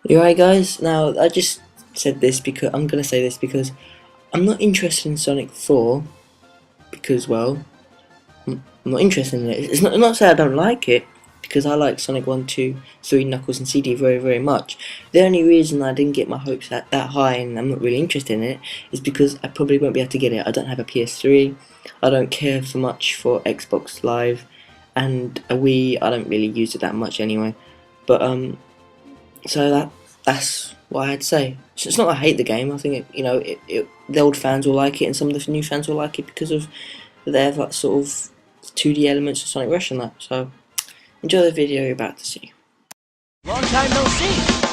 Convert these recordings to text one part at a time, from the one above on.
You right, guys? Now, I just said this because I'm gonna say this because I'm not interested in Sonic 4 because, well, I'm not interested in it. It's not to say I don't like it, because I like Sonic 1, 2, 3, Knuckles and CD very, very much. The only reason I didn't get my hopes that high and I'm not really interested in it is because I probably won't be able to get it. I don't have a PS3, I don't care so much for Xbox Live, and a Wii, I don't really use it that much anyway. But, so that's what I'd say. It's not that I hate the game. I think the old fans will like it, and some of the new fans will like it because of their sort of 2D elements of Sonic Rush and that. So enjoy the video you're about to see. Long time no see.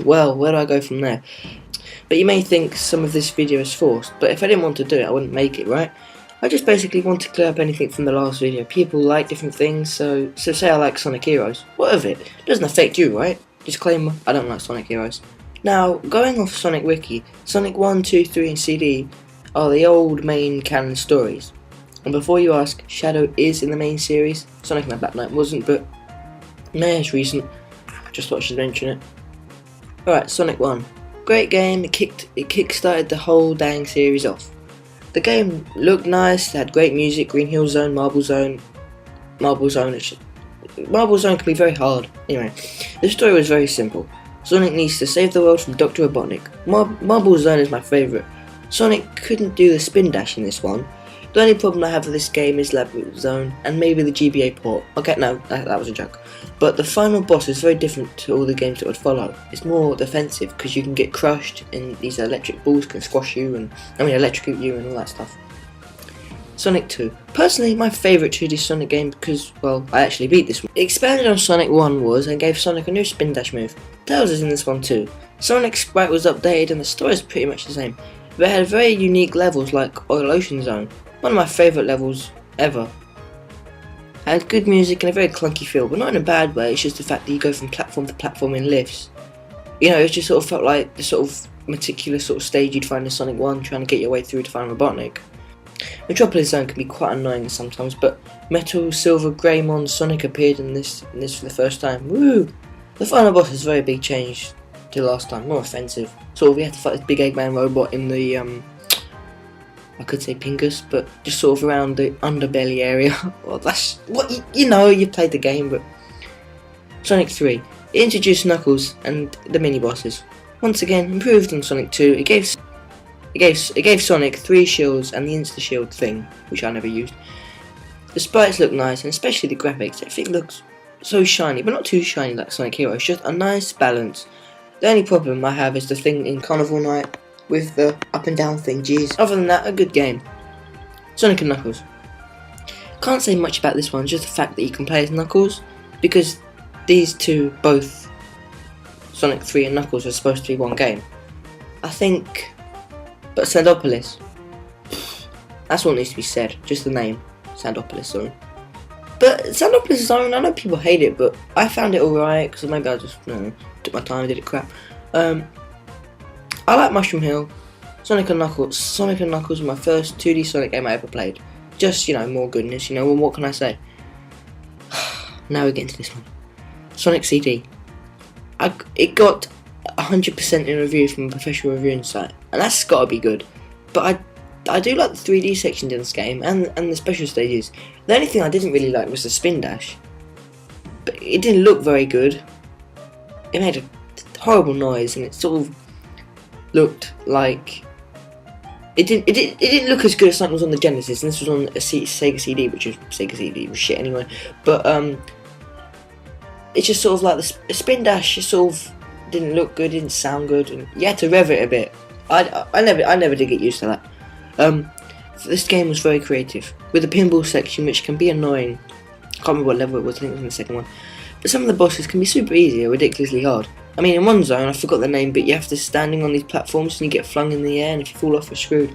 Well, where do I go from there? But you may think some of this video is forced, but if I didn't want to do it, I wouldn't make it, right? I just basically want to clear up anything from the last video. People like different things, so say I like Sonic Heroes. What of it? It doesn't affect you, right? Disclaimer, I don't like Sonic Heroes. Now, going off Sonic Wiki, Sonic 1, 2, 3 and CD are the old main canon stories. And before you ask, Shadow is in the main series. Sonic and the Black Knight wasn't, but it's recent. Just thought I should mention it. Alright, Sonic 1. Great game, it kick-started the whole dang series off. The game looked nice, it had great music, Green Hill Zone, Marble Zone can be very hard. Anyway, the story was very simple. Sonic needs to save the world from Dr. Robotnik. Marble Zone is my favourite. Sonic couldn't do the spin dash in this one. The only problem I have with this game is Labyrinth Zone and maybe the GBA port. Okay, no, that was a joke. But the final boss is very different to all the games that would follow. It's more defensive because you can get crushed and these electric balls can squash you and electrocute you and all that stuff. Sonic 2. Personally, my favourite 2D Sonic game because, well, I actually beat this one. It expanded on Sonic 1 and gave Sonic a new spin dash move. Tails is in this one too. Sonic's sprite was updated and the story is pretty much the same. But it had very unique levels like Oil Ocean Zone. One of my favourite levels ever. It had good music and a very clunky feel, but not in a bad way. It's just the fact that you go from platform to platform in lifts. It just sort of felt like the sort of meticulous sort of stage you'd find in Sonic 1 trying to get your way through to find Robotnik. Metropolis Zone can be quite annoying sometimes, but Metal, Silver, Greymon, Sonic appeared in this for the first time. Woo! The final boss is a very big change to last time, more offensive. Sort of, you have to fight this big Eggman robot in the I could say Pingus, but just sort of around the underbelly area. Well, that's what you played the game. But Sonic 3, it introduced Knuckles and the mini bosses. Once again, improved on Sonic 2. It gave Sonic 3 shields and the Insta Shield thing, which I never used. The sprites look nice, and especially the graphics. Everything looks so shiny, but not too shiny like Sonic Heroes. Just a nice balance. The only problem I have is the thing in Carnival Night with the up and down thing, jeez. Other than that, a good game. Sonic and Knuckles. Can't say much about this one, just the fact that you can play as Knuckles, because these two, both Sonic 3 and Knuckles, are supposed to be one game. I think, but Sandopolis, that's what needs to be said, just the name, Sandopolis Zone. But Sandopolis Zone, I know people hate it, but I found it alright, because maybe I just took my time, did it crap. I like Mushroom Hill. Sonic and Knuckles was my first 2D Sonic game I ever played. Just, more goodness, well, what can I say? Now we get into this one. Sonic CD. It got 100% in review from a professional reviewing site, and that's gotta be good. But I do like the 3D sections in this game, and the special stages. The only thing I didn't really like was the spin dash. But it didn't look very good. It made a horrible noise, and it sort of looked like it didn't look as good as something was on the Genesis, and this was on a Sega CD, which is Sega CD was shit anyway. But it's just sort of like the spin dash just sort of didn't look good, didn't sound good, and you had to rev it a bit. I never did get used to that. This game was very creative with the pinball section, which can be annoying. I can't remember what level it was. I think it was in the second one. But some of the bosses can be super easy or ridiculously hard. In one zone, I forgot the name, but you have to standing on these platforms and you get flung in the air, and if you fall off, you're screwed.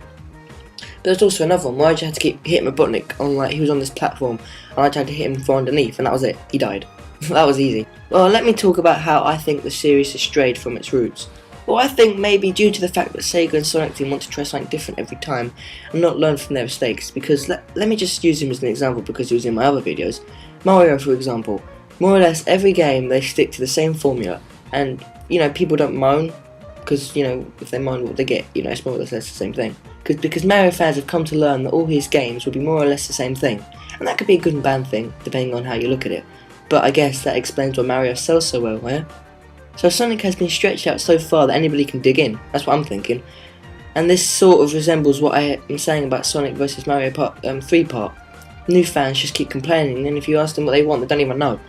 But there's also another one where I just had to keep hitting Robotnik on, like, he was on this platform, and I tried to hit him from underneath, and that was it. He died. That was easy. Well, let me talk about how I think the series has strayed from its roots. Well, I think maybe due to the fact that Sega and Sonic Team want to try something different every time and not learn from their mistakes, because let me just use him as an example because he was in my other videos. Mario, for example, more or less every game they stick to the same formula, and, you know, people don't moan, because, you know, if they moan what they get, you know, it's more or less the same thing. Because Mario fans have come to learn that all his games will be more or less the same thing, and that could be a good and bad thing, depending on how you look at it. But I guess that explains why Mario sells so well, yeah? So Sonic has been stretched out so far that anybody can dig in, that's what I'm thinking. And this sort of resembles what I am saying about Sonic vs Mario Part 3 part. New fans just keep complaining, and if you ask them what they want, they don't even know.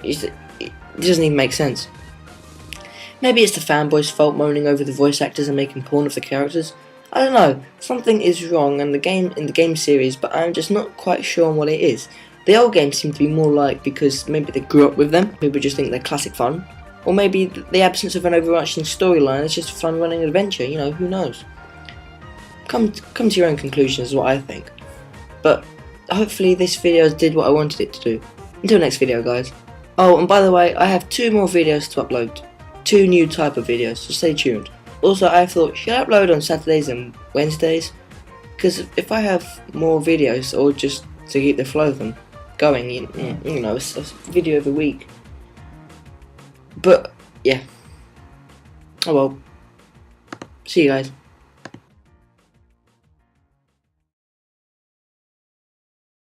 It doesn't even make sense. Maybe it's the fanboys' fault moaning over the voice actors and making porn of the characters. I don't know, something is wrong in the game series, but I'm just not quite sure on what it is. The old games seem to be more like because maybe they grew up with them, people just think they're classic fun. Or maybe the absence of an overarching storyline is just a fun running adventure, you know, who knows. Come to your own conclusions is what I think. But hopefully this video did what I wanted it to do. Until next video, guys. Oh, and by the way, I have 2 more videos to upload. 2 new type of videos, so stay tuned. Also, I thought, should I upload on Saturdays and Wednesdays? Because if I have more videos, or just to keep the flow of them going, you know, it's a video every week. But, yeah. Oh well. See you guys.